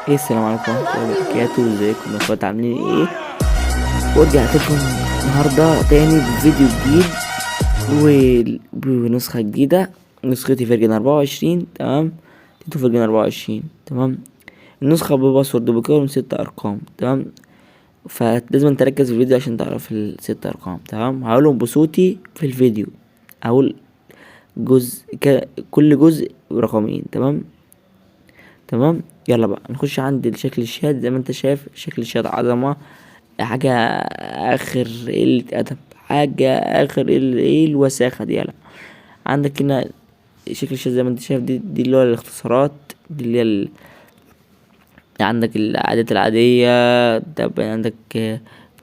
ايه، السلام عليكم ورحمة الله وبركاته. ازيكم يا اخوات؟ عاملين ايه؟ ورجعت لكم النهاردة تاني بفيديو جديد بنسخة جديدة. نسختي فيرجن 24. تمام. تيتو فيرجن 24. تمام. النسخة بباسورد بكون 6 ارقام. تمام. فلازم تركز في الفيديو عشان تعرف ال6 ارقام. تمام. هقولهم بصوتي في الفيديو. هقول كل جزء برقمين. تمام. تمام. يلا بقى نخش عند شكل الشات. زي ما انت شايف شكل الشات عظمة. حاجة اخر قلة ادب. حاجة اخر ايه الوساخة دي. يلا عندك هنا شكل الشات زي ما انت شايف. دي اللي هو الاختصارات. دي اللي هي عندك العادات العادية. طب عندك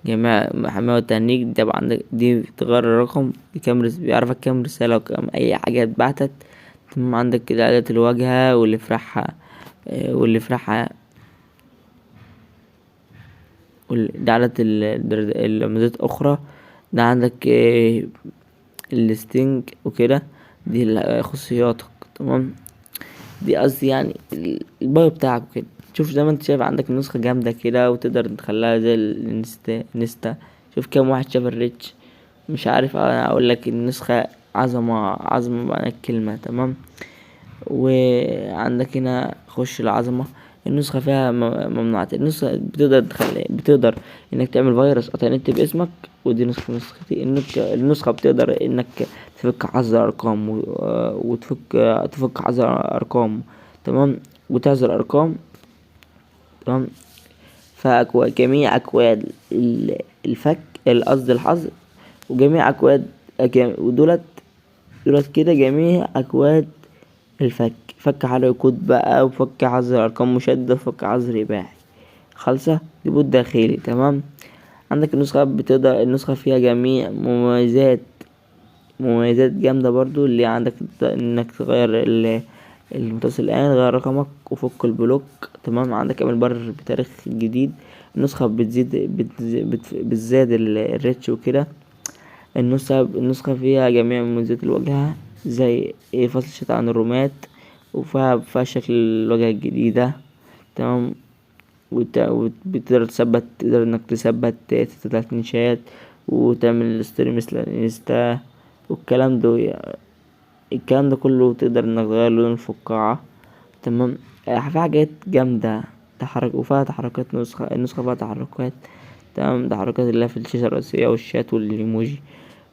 جميع محاماة والتهنيج. طب عندك دي تغير الرقم بيعرفك كام رسالة وكام اي حاجة اتبعتت. تمام. عندك العادات الواجهة واللي فرحها ده عدد المزات أخرى. ده عندك الليستنج وكده. دي خصوصياتك. تمام. دي قصدي يعني البايو بتاعك وكده. شوف زي ما انت شايف عندك النسخة جامدة كده وتقدر تخليها زي الانستا. شوف كام واحد شاف الريتش. مش عارف انا اقول لك النسخة عظمة عظمة معنى الكلمة. تمام. وعندك هنا خش العظمة. النسخة فيها ممنوعات. النسخة بتقدر انك تعمل فيروس قطع نت باسمك. ودي نسختي. النسخة بتقدر انك تفك حظر ارقام تفك حظر ارقام. تمام. وتعزل ارقام. تمام. جميع اكواد الفك قصد الحظر. وجميع اكواد ودولت كده جميع اكواد الفك. فك حرق كود بقى، وفك حظر ارقام مشددة، وفك حظر اباحي. خالصة دي بود داخلي. تمام. عندك النسخة فيها جميع مميزات جامدة برضو. اللي عندك انك تغير المتصل الان، غير رقمك، وفك البلوك. تمام. عندك اعمل بر بتاريخ جديد. النسخة بتزيد الريتش وكده. النسخة فيها جميع مميزات الواجهة زي فصل الشتاء عن الرومات. وفيها شكل الواجهة الجديدة. تمام. تقدر انك تثبت 30 شات. وتعمل ستوري مثل الانستا. والكلام ده الكلام ده كله تقدر انك تغير لون الفقاعة. تمام. في حاجات جامدة. وفيها تحركات. النسخة فيها تحركات. تمام. تحركات اللي هي في الشاشة الرئيسية والشات والايموجي.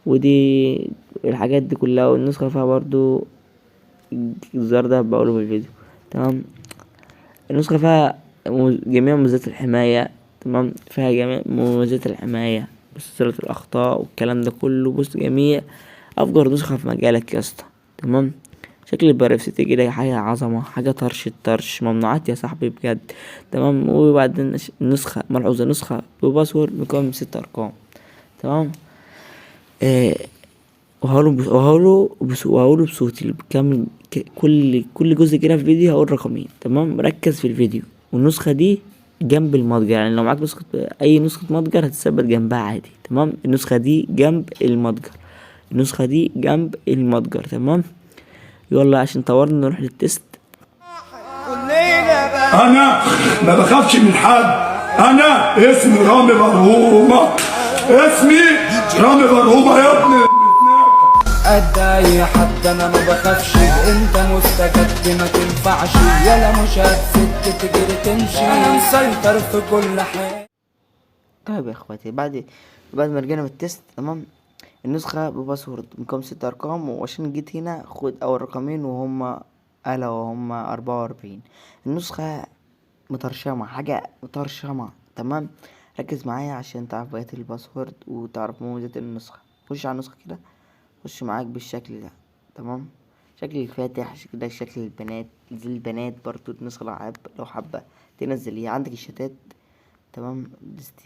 ودي الحاجات دي كلها. والنسخة فيها برضو الزر ده بقوله في الفيديو. تمام. النسخة فيها جميع مميزات الحماية. تمام. فيها جميع مميزات الحماية بسلسلة الأخطاء والكلام ده كله. بص جميع أفجر نسخة في مجالك يا اسطى. تمام. شكل البريفسيتي كده حاجة عظمة. حاجة طرش الطرش. ممنوعات يا صاحبي بجد. تمام. وبعدين نسخة ملحوظة. نسخة بباسورد مكون من 6 أرقام. تمام. آه وهقوله بصوتي بكامل. كل جزء كده في فيديو هقول رقمين. تمام. ركز في الفيديو. والنسخة دي جنب المتجر. يعني لو معاك اي نسخة متجر هتثبت جنبها عادي. تمام. النسخة دي جنب المتجر. تمام. يلا عشان طورنا نروح للتست. انا ما بخافش من حد. انا اسمي رامي مرهومه. اسمي رامي مرهومه يا ابني. قد اي حد انا ما بخافش. انت مستجد ما تنفعش. يلا مش هتسد تجري تمشي. انا مسيطر في كل حاجه. طيب يا اخواتي، بعد ما رجعنا من التست. تمام. النسخة بباسورد مكون 6 أرقام. وعشان جيت هنا خد أول رقمين وهما 44. النسخة مترشمة. حاجة مترشمة. تمام. ركز معايا عشان تعرف بقية الباسورد وتعرف مميزات النسخة. خش على النسخة كده. خش معاك بالشكل ده. تمام. شكل الفاتح ده شكل البنات. زي البنات برضو النسخة لو حابة تنزل هي عندك الشتات. تمام.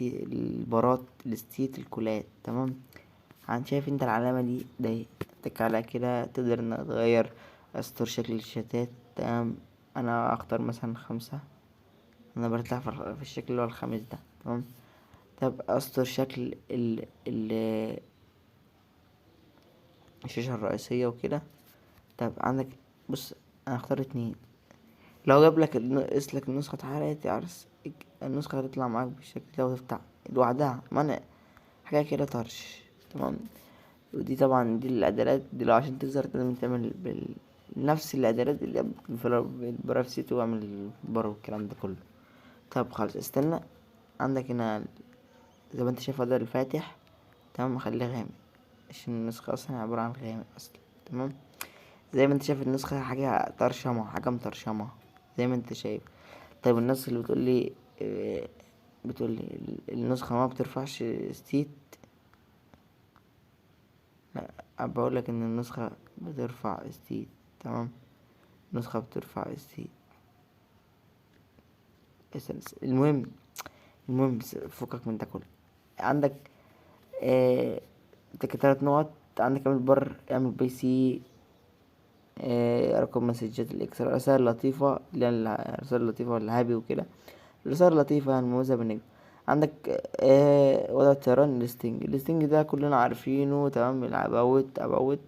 البارات الاستيت الكولات. تمام. شايف انت العلامة دي ده تك عليها كده تقدر انك تغير استر شكل الشتات. تمام. انا اختار مثلا 5. انا برتاح في الشكل اللي هو الخامس ده. تمام. طب استر شكل الشاشة الرئيسية وكده. طب عندك بص انا اختار 2. لو جاب لك اسلك النسخة اتحرقت يعرس النسخة هتطلع معاك بالشكل ده وتفتح لوحدها منع حاجة كده طرش. تمام. ودي طبعا دي الاعدادات دي، لو عشان تظهر لازم تعمل نفس الاعدادات اللي بالبرافسيتي واعمل البر والكلام ده كله. طب خلاص استنى، عندك هنا زي ما انت شايف ده الفاتح. تمام. خليه غامق عشان النسخة اصلا عبارة عن غامق اصلا. تمام. زي ما انت شايف النسخة حاجة طرشمة، حاجة مطرشمة زي ما انت شايف. طيب الناس اللي بتقولي بتقولي النسخة ما بترفعش ستيت، لا بقولك ان النسخة بترفع ستيت. تمام. النسخة بترفع ستيت. المهم فكك من ده كله. عندك تلات نقط. عندك اعمل بر، اعمل بي سي، رقم مسجات الاكس، رسائل لطيفة اللي هي الرسائل اللطيفة والهابي وكده. الرسائل اللطيفة يعني مميزة بالنجم. عندك وضع الطيران الستنج ده كلنا عارفينه. تمام. ابوت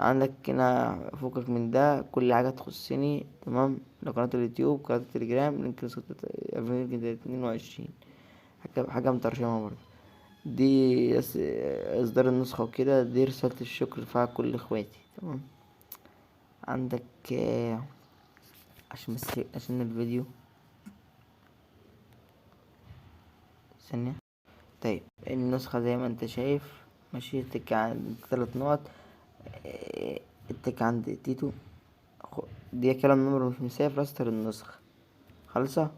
عندك هنا فوقك من ده كل حاجة تخصني. تمام. لو قناة اليوتيوب، قناة التليجرام، لينك 2022 حاجة مترجمة برضه. دي اصدار النسخة وكده. دي رسالة الشكر فيها كل اخواتي. تمام. عندك عشان الفيديو ثانية. طيب النسخة زي ما انت شايف ماشي. تك عند 3 نقط. التك عند تيتو دي كلام نمر مش مسافر راستر النسخة خالصة.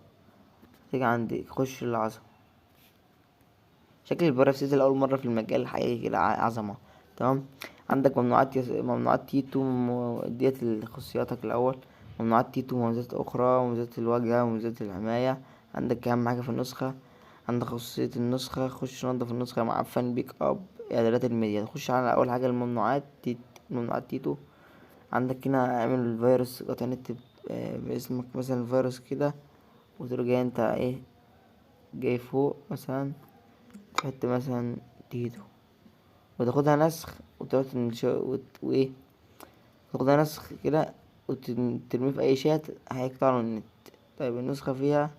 تيجي عندي خش العظمة. شكل البرافسيز لأول مرة في المجال حقيقي كده عظمة. تمام. عندك ممنوعات تيتو ديت خصوصياتك الأول. ممنوعات تيتو، مميزات أخرى، مميزات الواجهة، مميزات الحماية. عندك أهم حاجة في النسخة. عندك خصوصية النسخة. خش نضف النسخة مع فان بيك اب. إعدادات الميديا. تخش على أول حاجة الممنوعات تيتو. عندك هنا اعمل الفيروس قطع نت باسمك مثلا الفيروس كده، وتروح جاي انت جاي فوق مثلا تحط مثلا تيتو وتاخدها نسخ وتقعد تاخدها نسخ كده وترميه في اي شات هيقطع له النت. طيب النسخة فيها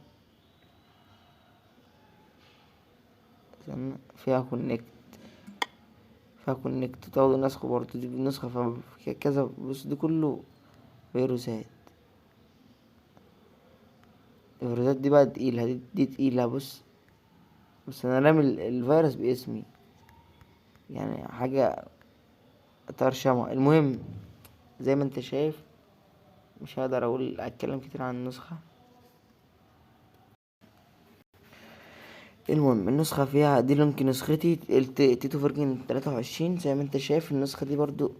كونكت تاخد النسخ برضه دي النسخة كذا. بص دي كله فيروسات. الفيروسات دي بقى تقيلة. دي تقيلة. بس انا رامي الفيروس باسمي يعني حاجة ترشمة. المهم زي ما انت شايف مش هقدر اتكلم كتير عن النسخة. المهم النسخة فيها دي لينك نسختي تيتو فيرجن 23. زي ما انت شايف النسخة دي برضو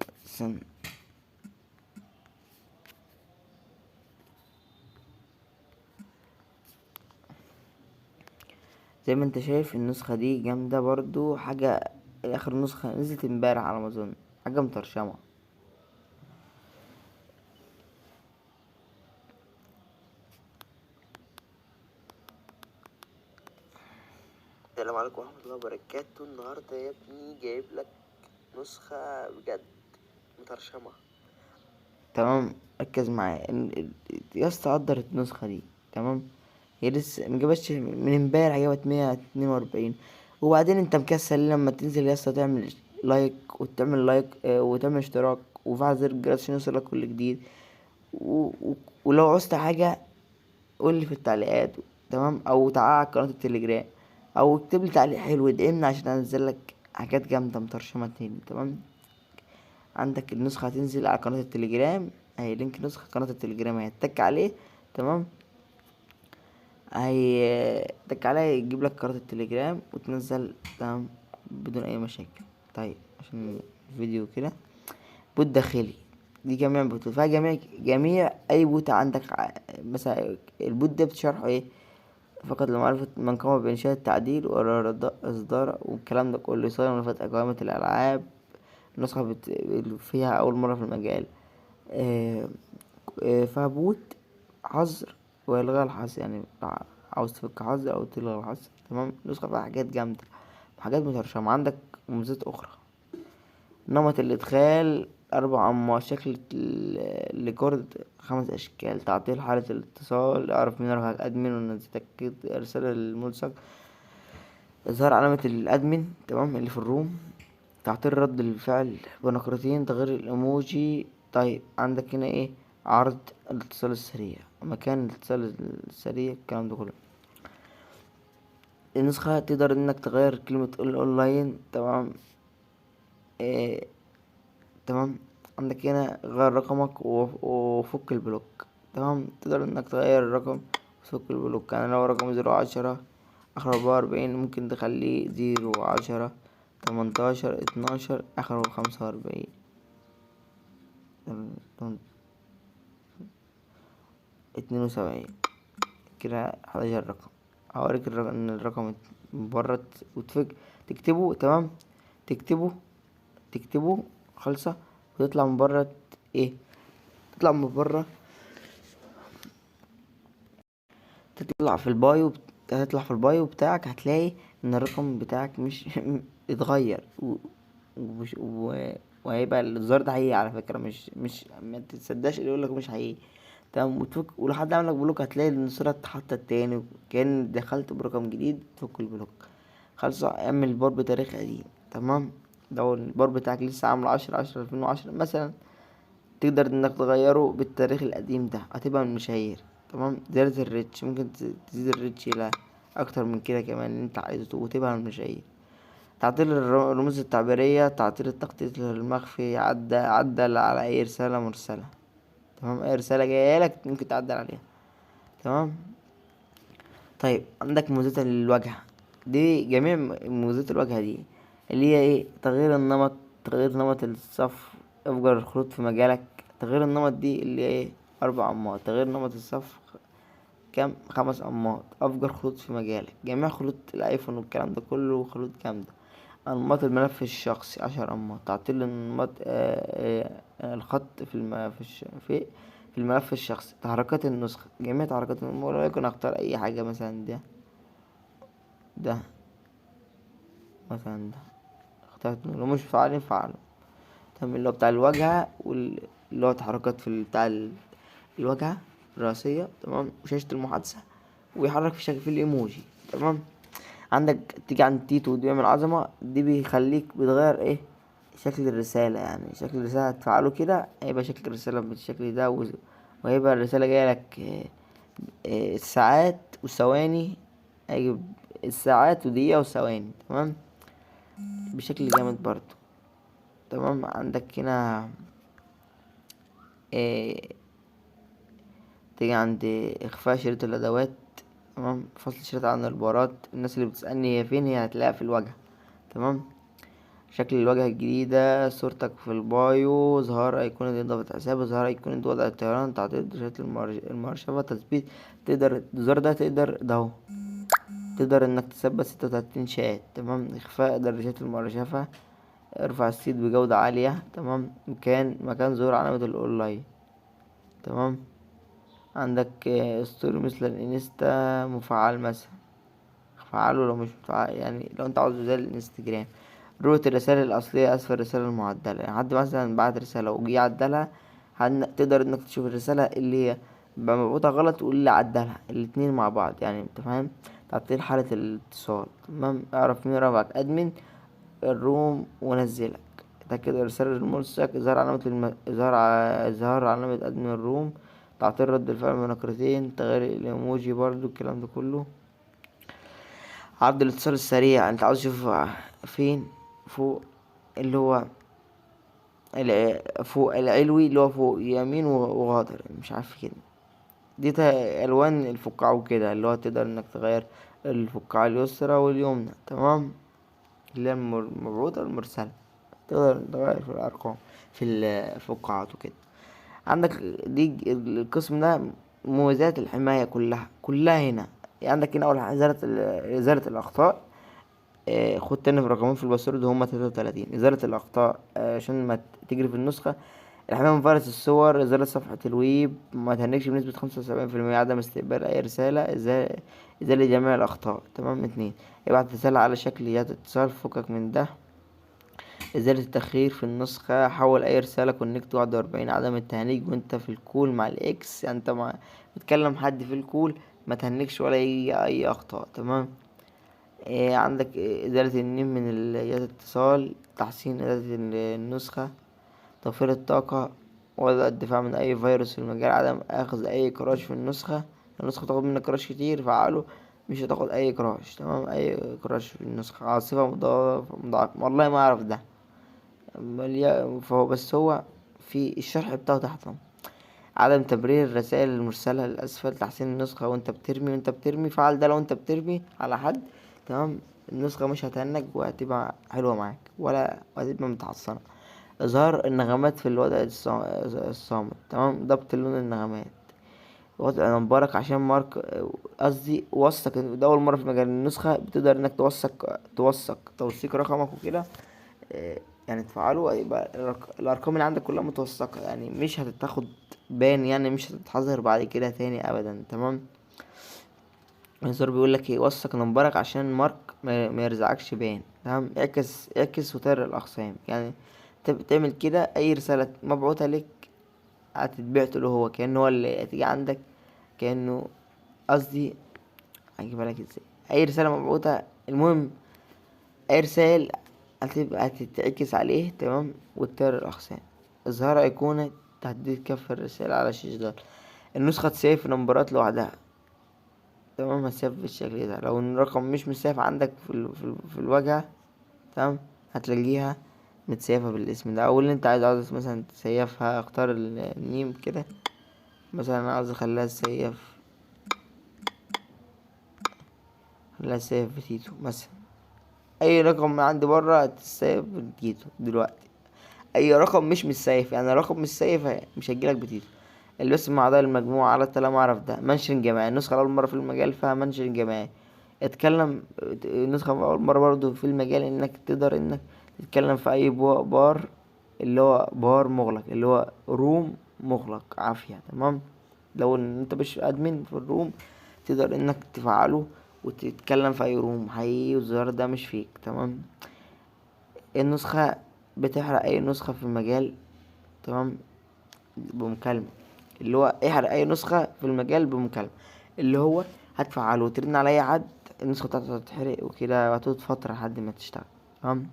زي ما انت شايف النسخة دي جامدة برضو. حاجة اخر نسخة نزلت امبارح على امازون. حاجة مترشمة. السلام عليكم ورحمة الله وبركاته. النهاردة يا ابني جايب لك نسخة بجد مترشمة. تمام. ركز معايا يا اسطى قدر النسخة دي. تمام. هي لسه مجابتش من امبارح، جابت 142. وبعدين انت مكسل لما تنزل يا اسطى تعمل لايك وتعمل اشتراك وفعل زر الجرس عشان يوصلك كل جديد. ولو عوزت حاجة قولي في التعليقات. تمام. او تعال على قناة التليجرام او اكتب لي تعليق حلو ادعمني عشان انزل لك حاجات جامدة مترشمة تاني. تمام. عندك النسخة هتنزل على قناة التليجرام اهي. لينك نسخة قناة التليجرام اهي. تك عليه. تمام. تك عليه يجيب لك قناة التليجرام وتنزل. تمام. بدون اي مشاكل. طيب عشان الفيديو كده بوت داخلي. دي جميع بوت فيها جميع اي بوت عندك. مثلا البوت ده بتشرحه ايه فقط لمعرفة من قام بإنشاء التعديل وإصدار والكلام ده كله. يصير ملفات قائمة الألعاب. النسخة فيها أول مرة في المجال. فيها بوت حظر وإلغاء الحظر. يعني عاوز تفك حظر أو تلغي الحظر. تمام. النسخة فيها حاجات جامدة، حاجات مترشمة. عندك مميزات أخرى. نمط الإدخال 4 أنماط. شكل الريكورد 5 أشكال. تعطيل حالة الاتصال، اعرف مين رقم أدمن ونزل رسالة للملصق، إظهار علامة الأدمن تمام اللي في الروم، تعطيل رد الفعل بنقرتين، تغيير الإيموجي. طيب عندك هنا ايه، عرض الاتصال السريع، مكان الاتصال السريع، الكلام ده كله. النسخة تقدر انك تغير كلمة اونلاين تمام. إيه تمام. عندك هنا غير رقمك وفك البلوك تمام. تقدر انك تغير الرقم وتفك البلوك. يعني لو رقم 010 اخره 44 ممكن تخليه 010 18 12 اخره 45 72 كده 11 رقم. هوريك ان الرقم مبرد وتفك تكتبه تمام. تكتبه خالصة وتطلع من بره ايه، تطلع من بره، هتطلع في البايو بتاعك هتلاقي ان الرقم بتاعك مش اتغير وهيبقى الزر ده حقيقي على فكرة، مش ما تتصدقش اللي يقولك مش حقيقي تمام. وتفك ولو حد عملك بلوك هتلاقي ان الصورة اتحطت تاني كأن دخلت برقم جديد. تفك البلوك خالصة. اعمل البار بتاريخ قديم تمام. لو البار بتاعك لسه عامل 10/10/2010 مثلا، تقدر انك تغيره بالتاريخ القديم ده، هتبقى من المشاهير تمام. زيادة الريتش ممكن تزيد الريتش الى اكتر من كده كمان اللي انت عايزه وتبقى من المشاهير. تعطيل الرموز التعبيرية، تعطيل التخطيط المخفي، عدل على اي رسالة مرسلة تمام. اي رسالة جاية لك ممكن تعدل عليها تمام. طيب عندك ميزات الواجهة دي، جميع ميزات الواجهة دي اللي هي ايه، تغيير نمط الصف، افجر الخطوط في مجالك. تغيير النمط دي اللي هي ايه 4 أنماط. تغيير نمط الصف كام 5 أنماط. افجر خطوط في مجالك، جميع خطوط الايفون والكلام ده كله خطوط جامدة. انماط الملف الشخصي 10 أنماط. تعطيل انماط الخط في الملف الشخصي. تحركات النسخة، جميع تحركات وليكن اختار اي حاجة مثلا ده مثلا ده اخترت لو مش فعالين فعله تمام. اللي هو بتاع الواجهة واللي هو تحركات في الواجهة الرئيسية تمام. وشاشة المحادثة ويحرك في شكل في الايموجي تمام. عندك تيجي عند تيتو ودي من العظمة دي بيخليك بتغير ايه شكل الرسالة. يعني شكل الرسالة هتفعله كده هيبقى شكل الرسالة بالشكل ده وهيبقى الرسالة جاية لك الساعات وثواني، هيجي الساعات ودقيقة وثواني تمام بشكل جامد برضو تمام. عندك هنا تيجي عند اخفاء شريط الادوات تمام. فصل شريط عن البارات. الناس اللي بتسألني هي فين، هي هتلاقيها في الواجهة تمام. شكل الواجهة الجديدة، صورتك في البايو، اظهار ايقونة اضافة حساب، اظهار ايقونة وضع الطيران، تعطيل شريط المرشفة، تثبيت. تقدر الزر ده ده اهو تقدر انك تثبت 36 شات تمام. اخفاء درجات المرشفة، ارفع السيت بجودة عالية تمام. مكان ظهور علامة الاونلاين تمام. عندك ستوري مثل الانستا مفعل مثلا، فعله لو مش مفعل يعني لو انت عاوزه زي الانستجرام. رؤية الرسالة الأصلية أسفل الرسالة المعدلة. يعني حد مثلا بعت رسالة وجي عدلها تقدر انك تشوف الرسالة اللي هي مبعوتة غلط واللي عدلها الاتنين مع بعض يعني انت فاهم. تعطيل حالة الاتصال تمام. اعرف مين رافعك أدمن الروم ونزلك. تأكد الرسالة الملصق، إظهار علامة أدمن الروم. تعطيل رد الفعل بنقرتين، تغيير الإيموجي برضو الكلام ده كله. عرض الاتصال السريع، انت عاوز تشوف فين فوق اللي هو فوق العلوي اللي هو فوق يمين وغاضر مش عارف كده. دي الوان الفقاعة وكده اللي هو تقدر انك تغير الفقاعة اليسرى واليمنى تمام. اللي هي المبعوثة والمرسلة تقدر تغير في الارقام في الفقاعات وكده. عندك دي القسم ده مميزات الحماية كلها هنا. عندك هنا اول حاجة ازالة الاخطاء. خد تاني في رقمين في الباسورد هما 33. ازالة الاخطاء عشان ما تجري في النسخة. الحماية من فيروس الصور. ازالة صفحة الويب ما تهنكش بنسبة 75%. عدم استقبال اي رسالة. ازالة جميع الاخطاء تمام. 2 ابعت رسالة على شكل يد اتصال فكك من ده. إزالة التأخير في النسخة، حول أي رسالة كونكت 41. عدم التهنيج وانت في الكول مع الإكس، يعني انت بتكلم حد في الكول ما تهنكش ولا أي أخطاء. تمام. عندك إزالة النيم من جهاز الاتصال، تحسين إزالة النسخة، توفير الطاقة، وضع الدفاع من أي فيروس في المجال، عدم أخذ أي كراش في النسخة. النسخة تاخد منك كراش كتير، فعله مش هتاخد أي كراش. تمام. أي كراش في النسخة. عاصفة مضاعفة، والله ما أعرف ده. فهو بس هو في الشرح بتاعه تحت. عدم تبرير الرسائل المرسلة للأسفل، تحسين النسخة وانت بترمي فعل ده لو انت بترمي على حد. تمام. النسخة مش هتهنج وهتبقى حلوة معاك ولا هتبقى متحصنة. إظهار النغمات في الوضع الصامت. تمام. ضبط لون النغمات، وضع نمبرك عشان مارك، قصدي وثق. ده أول مرة في مجال النسخة بتقدر انك توثق توثيق رقمك وكده. يعني تفعله يبقى الارقام اللي عندك كلها متوثقة، يعني مش هتتاخد بان، يعني مش هتتحذر بعد كده تاني ابدا. تمام. الزر بيقول لك ايه، وثق نمبرك عشان مارك ما يرزعكش بان. تمام. اعكس وتر الاقسام، يعني تعمل كده اي رسالة مبعوثة لك هتتبعت له هو، كأنه هو اللي هتيجي عندك، كأنه قصدي هجيبها لك ازاي. اي رسالة مبعوثة، المهم اي رسائل هتبقى هتتعكس عليه. تمام. وتر الأقسام. إظهار أيقونة تحديد كف الرسالة على شاشة الظهر. النسخة تسيف نمبرات لوحدها. تمام. هتسيف بالشكل ده. لو الرقم مش مسيف عندك في الواجهة، تمام، هتلاقيها متسيفة بالاسم ده. أو اللي انت عاوز مثلا تسيفها، اختار النيم كده. مثلا أنا عاوز اخليها تسيف بتيتو مثلا. أي رقم من عندي برا هتسيف بتيتو دلوقتي. اي رقم مش متسيف، يعني رقم مش سيف مش هيجيلك بتيتو. الاسم مع اعضاء المجموعة على التلا اعرف ده. منشن جماعي، النسخة اول مرة في المجال فيها منشن جماعي. اتكلم النسخة اول مرة برضو في المجال انك تقدر انك تتكلم في اي بار، اللي هو بار مغلق، اللي هو روم مغلق عافية. تمام. لو انت مش ادمن في الروم تقدر انك تفعله وتتكلم في اي روم حقيقي، والزرار ده مش فيك. تمام. النسخة بتحرق اي نسخة في المجال. تمام. بمكالمة، اللي هو احرق اي نسخة في المجال بمكالمة، اللي هو هتفعله وترن على اي حد، النسخة بتاعته هتتحرق وكده، وهتقعد فترة لحد ما تشتغل. تمام.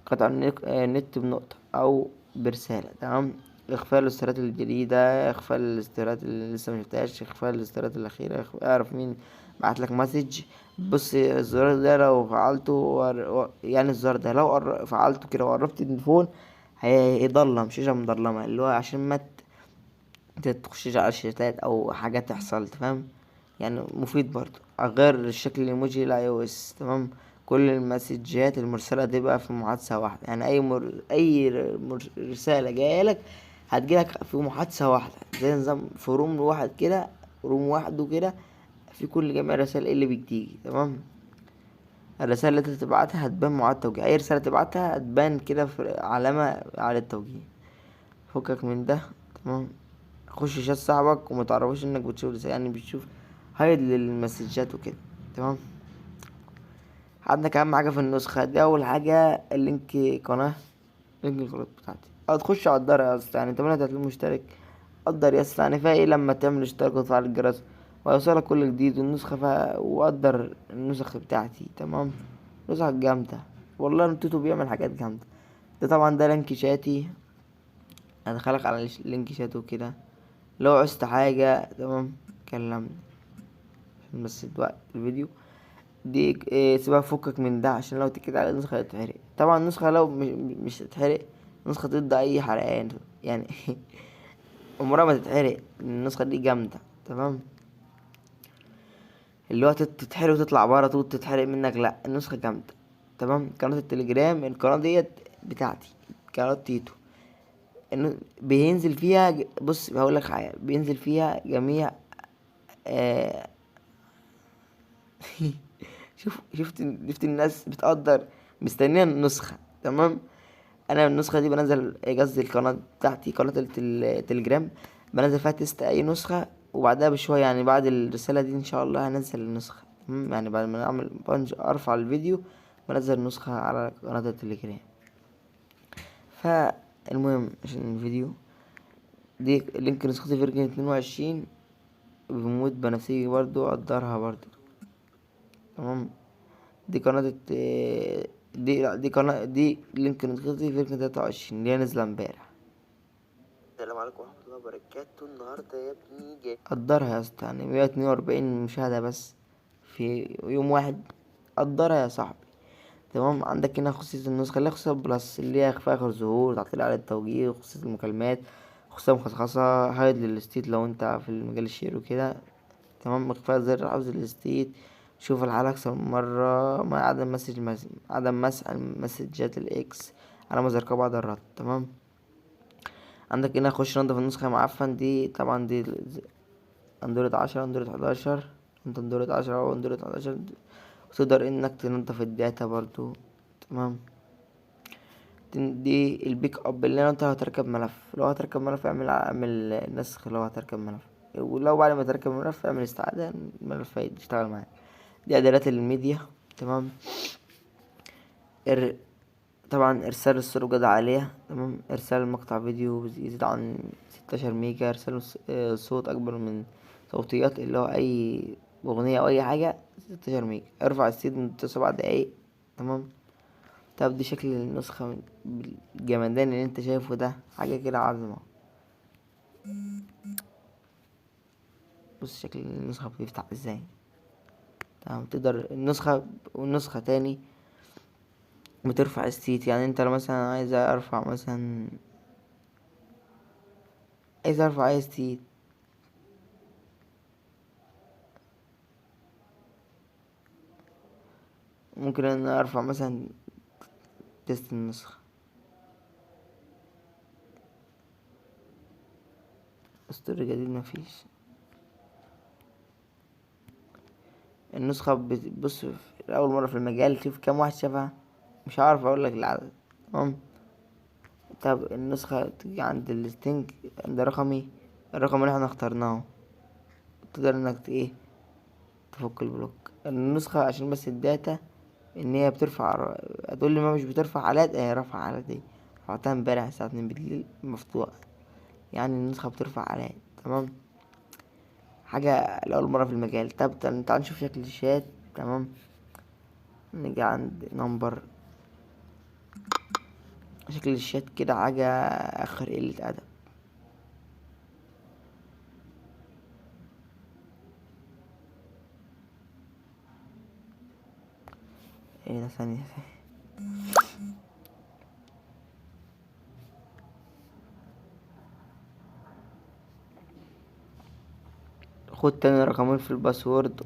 قطع النت بنقطة او برسالة. تمام. اخفاء الاستيرات الجديدة، اخفاء الاستيرات اللي لسه مشفتهاش، اخفاء الاستيرات الاخيرة، اعرف مين بعتلك مسج. بص الزرار ده لو فعلته يعني الزرار ده لو فعلته كده وقربت التليفون هيضلم شاشة مضلمة، اللي هو عشان ما تخشش على الشتات او حاجات تحصل. تمام. يعني مفيد برضو. غير الشكل الايموجي لاي او اس. تمام. كل المسجات المرسله تبقى في محادثه واحده، يعني رساله جايلك هتجيلك في محادثه واحده، زي نظام في روم واحد كده، روم واحد وكده، في كل جميع الرسائل اللي بتيجي. تمام. الرسالة اللي انت تبعتها هتبان معاد توجيه، اي رسالة تبعتها هتبان كده في علامة على التوجيه. فكك من ده. تمام. خش شات صاحبك ومتعرفوش انك بتشوف رسالة، يعني بتشوف هايد للمسجات وكده. تمام. عندك اهم حاجة في النسخة دي، اول حاجة اللينك قناة، لينك القناة بتاعتي، او تخش على الدار يا اسطى، يعني 38 مشترك قدر يا اسطى، يعني فيها ايه لما تعمل اشتراك وتفعل الجرس ويوصلك كل جديد والنسخة فيها، وقدر النسخ بتاعتي. تمام. نسخ جامدة والله، نتوتو بيعمل حاجات جامدة. ده طبعا ده لينك شاتي، هدخلك على لينك شات وكده لو عوزت حاجة. تمام. كلمني عشان بس وقت الفيديو دي سيبها فكك من ده، عشان لو تكد على النسخة هتتحرق. طبعا النسخة لو مش هتتحرق، نسخة ضد اي حرقان يعني عمرها ما تتحرق، النسخة دي جامدة. تمام. اللي هو تتحرق وتطلع بره طول تتحرق منك، لا النسخة جامدة. تمام. قناة التليجرام، القناة ديت بتاعتي، قناة تيتو، انه بينزل فيها بص هقولك حاجة، بينزل فيها جميع آه شفت الناس بتقدر مستنيه النسخه. تمام. انا النسخه دي بنزل، قصدي القناه بتاعتي قناه التليجرام، بنزل فيها تيست اي نسخه، وبعدها بشويه يعني بعد الرساله دي ان شاء الله هنزل النسخه. تمام. يعني بعد ما اعمل ارفع الفيديو بنزل النسخه على قناه التليجرام. فالمهم عشان الفيديو دي لينك نسختي فيرجن 22 بمود بنفسجي برضو، قدرها برضو. تمام. دي قناة دي قناة، دي لينك نسختي فيرجن 23 اللي هي نازلة امبارح. السلام عليكم ورحمة الله وبركاته. النهاردة يا ابني جاي قدرها يا اسطى، يعني 142 مشاهدة بس في يوم واحد. قدرها يا صاحبي. تمام. عندك هنا خصوصية النسخة اللي هي خصوصية بلس، اللي هي اخفاء اخر ظهور، تعطيل على التوجيه، خصوصية المكالمات، خصوصية مخصصة، هايد للستيت لو انت في المجال الشير وكده. تمام. اخفاء زر حفظ الستيت، شوف الحالة اكثر من مرة مع عدم مسح مسجات الاكس على مظهر بعد الرد. تمام. عندك هنا خش نضف النسخة معفن، دي طبعا دي اندرويد 10 اندرويد 11، انت اندرويد 10 او اندرويد 11 وتقدر انك تنضف الداتا برضو. تمام. دي البيك اب اللي انت هتركب ملف، لو هتركب ملف اعمل نسخ، لو هتركب ملف، ولو بعد ما تركب ملف اعمل استعادة الملف هيشتغل معاك. دي اعدادات الميديا. تمام. طبعا ارسال الصورة بجودة عالية. تمام. ارسال مقطع فيديو يزيد عن 16 ميجا، ارسال صوت اكبر من صوتيات اللي هو اي اغنية او اي حاجة 16 ميجا، ارفع السيد من 7 دقايق. تمام. طب دي شكل النسخة بالجمدان اللي انت شايفه ده، حاجة كده عظمة. بص شكل النسخة بيفتح ازاي. تمام. تقدر والنسخة تاني بترفع السيت، يعني انت لو مثلا عايز ارفع اي سيت، ممكن ان أنا ارفع مثلا تيست النسخة، اسطوري جديد مفيش. النسخة بص اول مرة في المجال، شوف كام واحد شافها، مش عارف اقول لك العدد. تمام. طب النسخة تيجي عند الستنج، عند الرقم اللي احنا اخترناه، تقدر انك تفك البلوك. النسخة عشان بس الداتا ان هي بترفع، هتقول لي ما مش بترفع حالات، اهي رفع حالات، دي رفعتها امبارح الساعة 2 بالليل مفتوحة، يعني النسخة بترفع حالات. تمام. حاجة لأول مرة في المجال. طب تعال نشوف شكل الشات. تمام. نيجي عند نمبر، شكل الشات كده حاجة اخر قلة ادب. ايه ده، ثانية. خد تاني رقمين في الباسورد،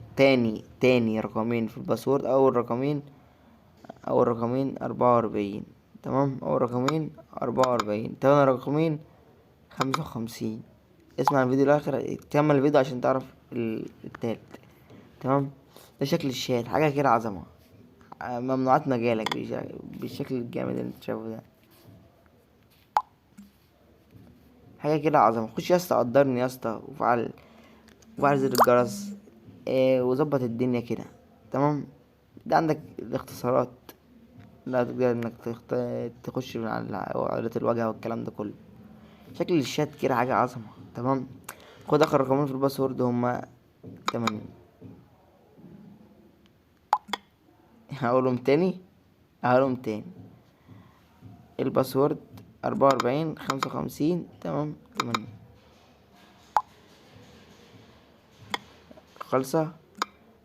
تاني رقمين في الباسورد، اول رقمين 44. تمام. اول رقمين 44، تاني رقمين 55. اسمع الفيديو الاخر، كمل الفيديو عشان تعرف التالت. تمام. ده شكل الشات، حاجة كده عظمة، ممنوعات مجالك بالشكل الجامد اللي انت شايفه ده، حاجة كده عظمة. خش يا اسطى قدرني يا اسطى، وفعل زر الجرس، وظبط الدنيا كده. تمام. ده عندك الاختصارات، لا تقدر انك تخش من على عائلة الواجهة والكلام ده كله. شكل الشات كده حاجة عظمة. تمام. خد اخر رقمين في الباسورد هما 80. هقولهم تاني. الباسورد 44 55. تمام. 80 خالصة.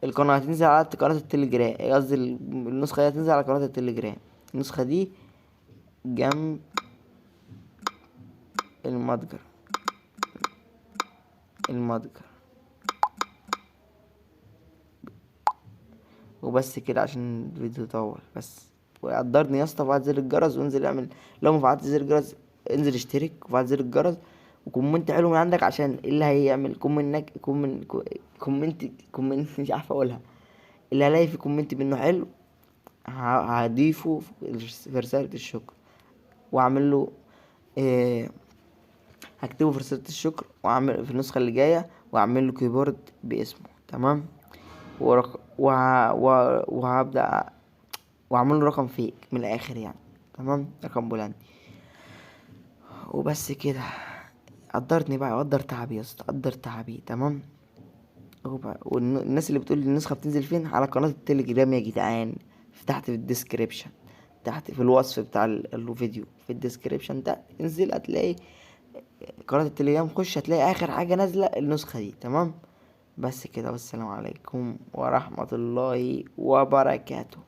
القناة هتنزل على قناة التليجرام، قصدي النسخة دي هتنزل على قناة التليجرام. النسخة دي جنب المتجر وبس كده عشان الفيديو يطول بس. وقدرني يا اسطى، وفعل زر الجرس وانزل اعمل، لو ما فعلتش زر الجرس انزل اشترك وفعل زر الجرس وكومنت حلو من عندك، عشان اللي هيعمل كومنت مش عارف اقولها، اللي هلاقي في كومنت منه حلو هضيفه في رسالة الشكر، واعمل له هكتبه في رسالة الشكر، واعمل في النسخة اللي جاية، واعمل له كيبورد باسمه. تمام. وهبدأ واعمل له رقم فيك من الاخر يعني. تمام. رقم بولندي. وبس كده. قدرني بقى، قدر تعبي يا اسطى، قدر تعبي، تمام. والناس اللي بتقول النسخة بتنزل فين، على قناة التليجرام يا جدعان، تحت في الديسكريبشن، تحت في الوصف بتاع الفيديو، في الديسكريبشن ده انزل هتلاقي قناة التليجرام، خش هتلاقي اخر حاجة نازلة النسخة دي، تمام. بس كده، والسلام عليكم ورحمة الله وبركاته.